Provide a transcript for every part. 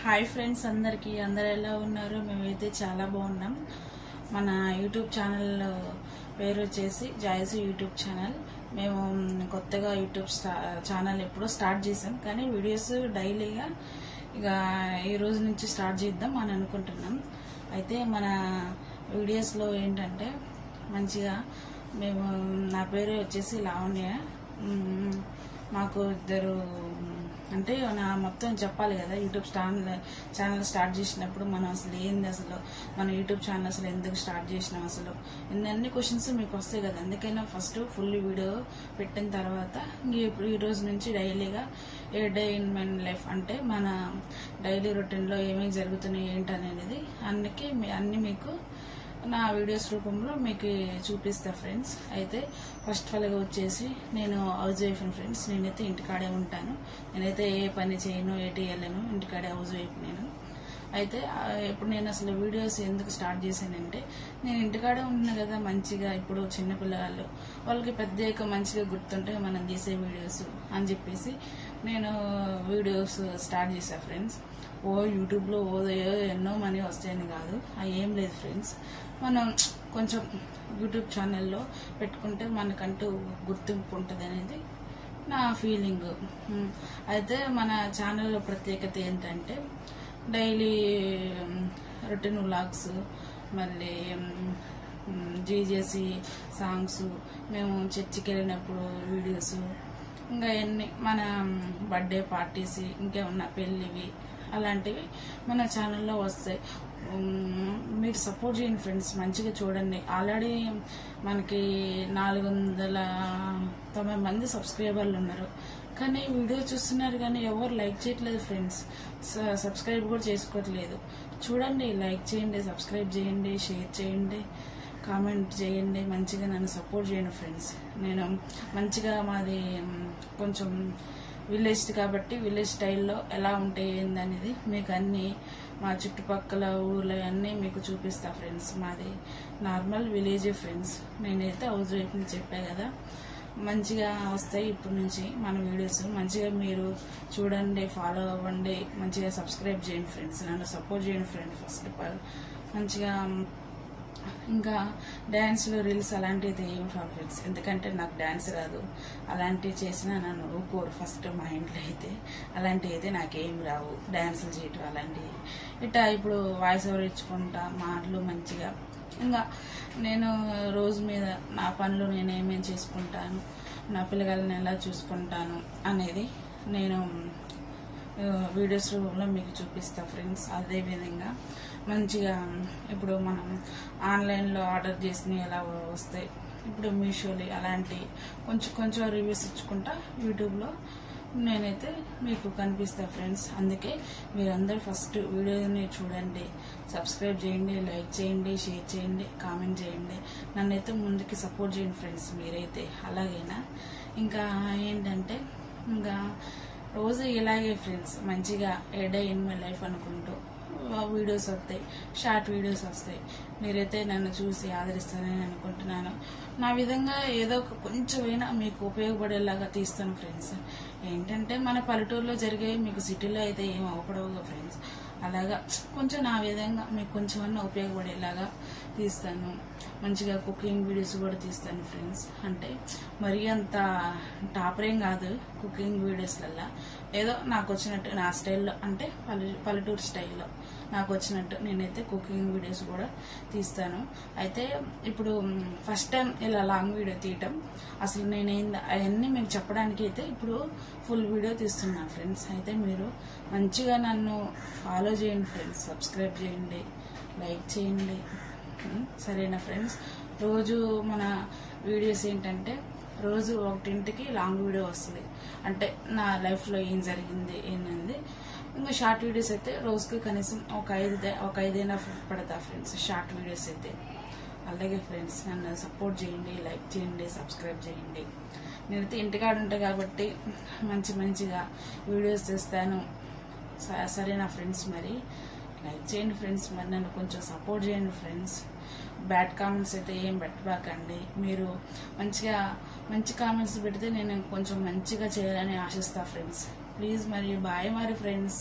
Hi friends, అందరూ ఎలా ఉన్నారు? మేమైతే చాలా బాగున్నాం. మన యూట్యూబ్ ఛానల్ పేరు వచ్చేసి జాయ్స్ యూట్యూబ్ ఛానల్. మేము కొత్తగా యూట్యూబ్ ఛానల్ ఎప్పుడో స్టార్ట్ చేసాం, కానీ వీడియోస్ డైలీగా ఇక ఈ రోజు నుంచి స్టార్ట్ చేద్దాం అని అనుకుంటున్నాం. అయితే మన వీడియోస్లో ఏంటంటే మంచిగా మేము, నా పేరు వచ్చేసి లావణ్య. మాకు ఇద్దరు, అంటే నా మొత్తం చెప్పాలి కదా. యూట్యూబ్ ఛానల్ స్టార్ట్ చేసినప్పుడు మనం అసలు ఏంది, అసలు మన యూట్యూబ్ ఛానల్ అసలు ఎందుకు స్టార్ట్ చేసినాం, అసలు ఇన్ని క్వశ్చన్స్ మీకు వస్తాయి కదా. అందుకైనా ఫస్ట్ ఫుల్ వీడియో పెట్టిన తర్వాత ఈ రోజు నుంచి డైలీగా ఏ డే ఇన్ మై లైఫ్, అంటే మన డైలీ రొటీన్లో ఏమేమి జరుగుతున్నాయి ఏంటనేది అన్ని మీకు నా వీడియోస్ రూపంలో మీకు చూపిస్తా ఫ్రెండ్స్. అయితే ఫస్ట్ ఆఫ్గా వచ్చేసి నేను హౌస్ వైఫ్ ఫ్రెండ్స్. నేనైతే ఇంటికాడే ఉంటాను. నేనైతే ఏ పని చేయను, ఏటి వెళ్ళను, ఇంటికాడే హౌస్ వైఫ్ నేను. అయితే ఇప్పుడు నేను అసలు వీడియోస్ ఎందుకు స్టార్ట్ చేశానంటే, నేను ఇంటికాడే ఉంటున్నా కదా మంచిగా. ఇప్పుడు చిన్నపిల్లలు వాళ్ళకి పెద్ద మంచిగా గుర్తుంటే మనం తీసే వీడియోస్ అని చెప్పేసి నేను వీడియోస్ స్టార్ట్ చేశా ఫ్రెండ్స్. యూట్యూబ్లో ఎన్నో మనీ వస్తాయని కాదు, అవి ఏం లేదు ఫ్రెండ్స్. మనం కొంచెం యూట్యూబ్ ఛానల్లో పెట్టుకుంటే మనకంటూ గుర్తింపు ఉంటుంది అనేది నా ఫీలింగ్. అయితే మన ఛానల్లో ప్రత్యేకత ఏంటంటే డైలీ రొటీన్ వ్లాగ్స్, మళ్ళీ జీజేసి సాంగ్స్, మేము చర్చికి వెళ్ళినప్పుడు వీడియోస్, ఇంకా ఎన్ని మన బర్త్డే పార్టీస్, ఇంకేమన్నా పెళ్ళివి అలాంటివి మన ఛానల్లో వస్తాయి. మీరు సపోర్ట్ చేయండి ఫ్రెండ్స్, మంచిగా చూడండి. ఆల్రెడీ మనకి 490 మంది సబ్స్క్రైబర్లు ఉన్నారు, కానీ వీడియో చూస్తున్నారు కానీ ఎవరు లైక్ చేయట్లేదు ఫ్రెండ్స్. సబ్స్క్రైబ్ కూడా చేసుకోవట్లేదు. చూడండి, లైక్ చేయండి, సబ్స్క్రైబ్ చేయండి, షేర్ చేయండి, కామెంట్ చేయండి, మంచిగా నన్ను సపోర్ట్ చేయండి ఫ్రెండ్స్. నేను మంచిగా, మాది కొంచెం విలేజ్ కాబట్టి విలేజ్ స్టైల్లో ఎలా ఉంటాయి ఏందనేది మీకు అన్ని మా చుట్టుపక్కల ఊర్లో అన్నీ మీకు చూపిస్తా ఫ్రెండ్స్. మాది నార్మల్ విలేజే ఫ్రెండ్స్. నేనైతే హౌస్ వైఫ్ ని చెప్పా కదా, మంచిగా వస్తాయి ఇప్పటి నుంచి మన వీడియోస్. మంచిగా మీరు చూడండి, ఫాలో అవ్వండి, మంచిగా సబ్స్క్రైబ్ చేయండి ఫ్రెండ్స్, నన్ను సపోర్ట్ చేయండి ఫ్రెండ్స్. ఫస్ట్ ఆఫ్ ఆల్ మంచిగా ఇంకా డ్యాన్స్లు, రీల్స్ అలాంటివి ఏం ఫ్రెండ్స్, ఎందుకంటే నాకు డ్యాన్స్ రాదు. అలాంటివి చేసినా నన్ను ఊరుకోరు ఫస్ట్ మా ఇంట్లో. అయితే అలాంటివి అయితే నాకేం రావు, డ్యాన్సులు చేయటం అలాంటివి. ఇట్లా ఇప్పుడు వాయిస్ ఓవర్ ఇచ్చుకుంటా మాటలు మంచిగా. ఇంకా నేను రోజు మీద నా పనులు నేను ఏమేమి చేసుకుంటాను, నా పిల్లగాళ్ళని ఎలా చూసుకుంటాను అనేది నేను వీడియోస్ రూపంలో మీకు చూపిస్తా ఫ్రెండ్స్. అదేవిధంగా మంచిగా ఇప్పుడు మనం ఆన్లైన్లో ఆర్డర్ చేసినవి ఎలా వస్తాయి, ఇప్పుడు మీషోలు అలాంటి కొంచెం రివ్యూస్ ఇచ్చుకుంటా యూట్యూబ్లో నేనైతే మీకు కనిపిస్తా ఫ్రెండ్స్. అందుకే మీరందరూ ఫస్ట్ వీడియోని చూడండి, సబ్స్క్రైబ్ చేయండి, లైక్ చేయండి, షేర్ చేయండి, కామెంట్ చేయండి, నన్నైతే ముందుకి సపోర్ట్ చేయండి ఫ్రెండ్స్ మీరైతే. అలాగైనా ఇంకా ఏంటంటే, ఇంకా రోజు ఇలాగే ఫ్రెండ్స్ మంచిగా ఏ డే ఇన్ మై లైఫ్ అనుకుంటూ వీడియోస్ వస్తాయి, షార్ట్ వీడియోస్ వస్తాయి. మీరైతే నన్ను చూసి ఆదరిస్తారని అనుకుంటున్నాను. నా విధంగా ఏదో ఒక కొంచెమైనా మీకు ఉపయోగపడేలాగా తీస్తాను ఫ్రెండ్స్. ఏంటంటే మన పల్లెటూరులో జరిగేవి మీకు సిటీలో అయితే ఏం అవపడవుగా ఫ్రెండ్స్. అలాగా కొంచెం నా విధంగా మీకు కొంచెమన్నా ఉపయోగపడేలాగా తీస్తాను. మంచిగా కుకింగ్ వీడియోస్ కూడా తీస్తాను ఫ్రెండ్స్. అంటే మరీ అంత టాపరేం కాదు కుకింగ్ వీడియోస్లల్లా, ఏదో నాకు వచ్చినట్టు నా స్టైల్లో, అంటే పల్లెటూరు స్టైల్లో నాకు వచ్చినట్టు నేనైతే కుకింగ్ వీడియోస్ కూడా తీస్తాను. అయితే ఇప్పుడు ఫస్ట్ టైం ఇలా లాంగ్ వీడియో తీయటం, అసలు నేనేంది అవన్నీ మీకు చెప్పడానికి అయితే ఇప్పుడు ఫుల్ వీడియో తీస్తున్నాను ఫ్రెండ్స్. అయితే మీరు మంచిగా నన్ను ఫాలో చేయండి ఫ్రెండ్స్, సబ్స్క్రైబ్ చేయండి, లైక్ చేయండి, సరేనా ఫ్రెండ్స్. రోజు మన వీడియోస్ ఏంటంటే రోజు 1ంటికి లాంగ్ వీడియో వస్తుంది, అంటే నా లైఫ్లో ఏం జరిగింది ఏంటంది. ఇంకా షార్ట్ వీడియోస్ అయితే రోజుకి కనీసం ఒక 5 పడతా ఫ్రెండ్స్ షార్ట్ వీడియోస్ అయితే. అలాగే ఫ్రెండ్స్ నన్ను సపోర్ట్ చేయండి, లైక్ చేయండి, సబ్స్క్రైబ్ చేయండి. నేనైతే ఇంటికాడ ఉంటా కాబట్టి మంచిగా వీడియోస్ చేస్తాను, సరేనా ఫ్రెండ్స్. మరి లైక్ చేయండి ఫ్రెండ్స్, మరి నన్ను కొంచెం సపోర్ట్ చేయండి ఫ్రెండ్స్. బ్యాడ్ కామెంట్స్ అయితే ఏం పెట్టబాకండి. మీరు మంచి కామెంట్స్ పెడితే నేను కొంచెం మంచిగా చేయాలని ఆశిస్తా ఫ్రెండ్స్. ప్లీజ్ మరి బాయ్ మరి friends,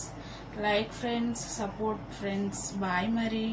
like friends, support friends, bye మరి.